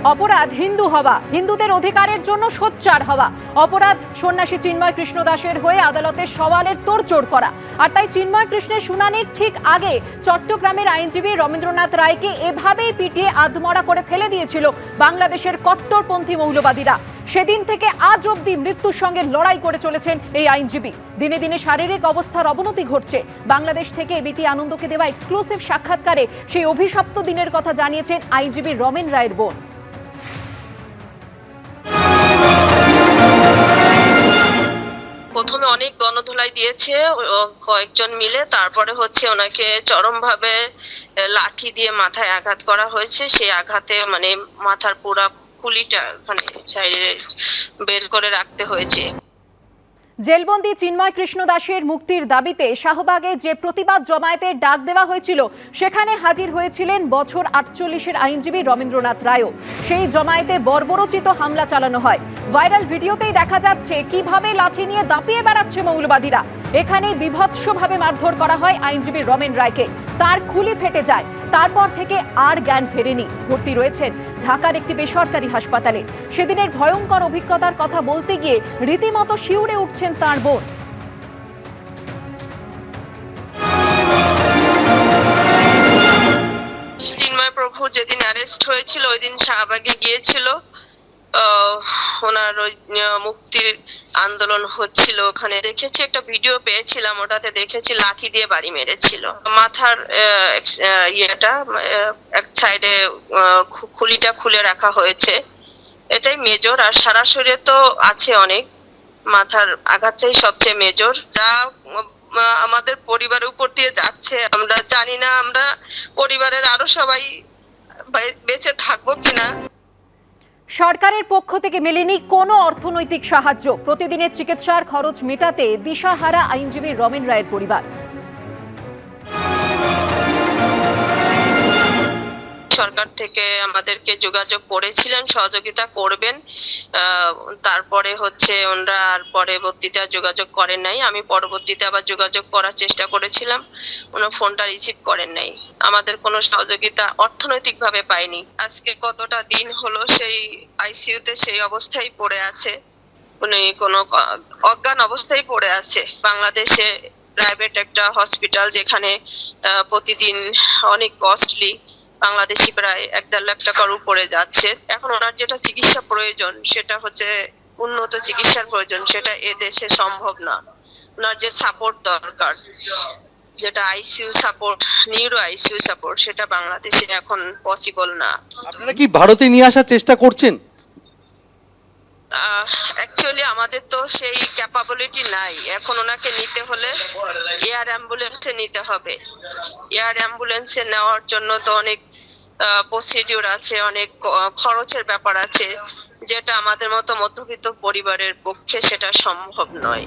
অপরাধ হিন্দু হওয়া, হিন্দুদের অধিকারের জন্য সোচ্চার হওয়া। অপরাধ সন্ন্যাসী চিন্ময় কৃষ্ণ দাসের হয়ে আদালতে সওয়ালের তোড়জোড় করা। আর তাই চিন্ময় কৃষ্ণের শুনানির ঠিক আগে চট্টগ্রামের আইনজীবী রবীন্দ্রনাথ রায়কে এভাবেই পিটিয়ে আধমরা করে ফেলে দিয়েছিল বাংলাদেশের কট্টরপন্থী মৌলবাদীরা। সেদিন থেকে আজ অবধি মৃত্যুর সঙ্গে লড়াই করে চলেছেন এই আইনজীবী। দিনে দিনে শারীরিক অবস্থার অবনতি ঘটছে। বাংলাদেশ থেকে এবিপি আনন্দকে দেওয়া এক্সক্লুসিভ সাক্ষাৎকারে সেই অভিশপ্ত দিনের কথা জানিয়েছেন আইনজীবী রমেন রায়ের বোন। প্রথমে অনেক গণধোলাই দিয়েছে কয়েকজন মিলে, তারপরে হচ্ছে ওনাকে চরমভাবে লাঠি দিয়ে মাথায় আঘাত করা হয়েছে। সেই আঘাতে মানে মাথার পুরা খুলিটা মানে সাইডে বের করে রাখতে হয়েছে। জেলবন্দি চিন্ময় কৃষ্ণ দাসের মুক্তির দাবিতে শাহবাগে যে প্রতিবাদ জমায়েতের ডাক দেওয়া হয়েছিল সেখানে হাজির হয়েছিলেন বছর 48-এর আইনজীবী রবীন্দ্রনাথ রায়ও। সেই জমায়েতে বর্বরোচিত হামলা চালানো হয়। ভাইরাল ভিডিওতেই দেখা যাচ্ছে কিভাবে লাঠি নিয়ে দাপিয়ে বেড়াচ্ছে মৌলবাদীরা। এখানে বীভৎসভাবে মারধর করা হয় আইনজীবী রমেন রায়কে। তার খুলি ফেটে যায়। তারপর থেকে আর জ্ঞান ফেরেনি। ভর্তি রয়েছেন ঢাকার একটি বেসরকারি হাসপাতালে। সেদিনের ভয়ঙ্কর অভিজ্ঞতার কথা বলতে গিয়ে রীতিমতো শিউরে উঠছেন তার বোন। চিন্ময় প্রভু যেদিন অ্যারেস্ট হয়েছিল ওই দিন শাহবাগে গিয়েছিল। ওনার ওই মুক্তির আন্দোলন হচ্ছিল, ওখানে দেখেছি একটা ভিডিও পেয়েছিলাম, ওটাতে দেখেছি লাঠি দিয়ে বাড়ি মেরেছিল। মাথার ইয়েটা এক সাইডে খুলিটা খুলে রাখা হয়েছে, এটাই মেজর। আর সারা শরীরে তো আছে অনেক, মাথার আঘাতটাই সবচেয়ে মেজর। যা আমাদের পরিবারের উপর দিয়ে যাচ্ছে আমরা জানি না আমরা পরিবারের আরো সবাই বেঁচে থাকবো কিনা। সরকারের পক্ষ থেকে মেলেনি কোনো অর্থনৈতিক সাহায্য। প্রতিদিনের চিকিৎসার খরচ মেটাতে দিশাহারা আইনজীবী রমেন রায়ের পরিবার। সরকার থেকে আমাদেরকে যোগাযোগ করেছিলেন, সহযোগিতা করবেন। তারপরে হচ্ছে ওনারা আর পরবর্তীতে যোগাযোগ করেন নাই। আমি পরবর্তীতে আবার যোগাযোগ করার চেষ্টা করেছিলাম, ওনার ফোনটা রিসিভ করেন নাই। আমাদের কোনো সহযোগিতা অর্থনৈতিক ভাবে পাইনি। আজকে কতটা দিন হলো সেই আইসিইউতে সেই অবস্থায় পড়ে আছে, উনি কোনো অজ্ঞান অবস্থায় পড়ে আছে। বাংলাদেশে প্রাইভেট একটা হসপিটাল যেখানে প্রতিদিন অনেক কস্টলি, বাংলাদেশি প্রায় 1.5 লাখ টাকার উপরে যাচ্ছে। এখন ওনার যেটা চিকিৎসা প্রয়োজন সেটা হচ্ছে উন্নত চিকিৎসার প্রয়োজন, সেটা এ দেশে সম্ভব না। ওনার যে সাপোর্ট দরকার, যেটা ICU support, neuro ICU support, সেটা বাংলাদেশে এখন পসিবল না। আপনারা কি ভারতে নিয়ে আসার চেষ্টা করছেন? অ্যাকচুয়ালি আমাদের তো সেই ক্যাপাবিলিটি নাই। এখন ওনাকে নিতে হলে এয়ার অ্যাম্বুলেন্সে নিতে হবে। এয়ার অ্যাম্বুলেন্সে নেওয়ার জন্য তো অনেক প্রসিডিউর আছে, অনেক খরচের ব্যাপার আছে, যেটা আমাদের মতো মধ্যবিত্ত পরিবারের পক্ষে সেটা সম্ভব নয়।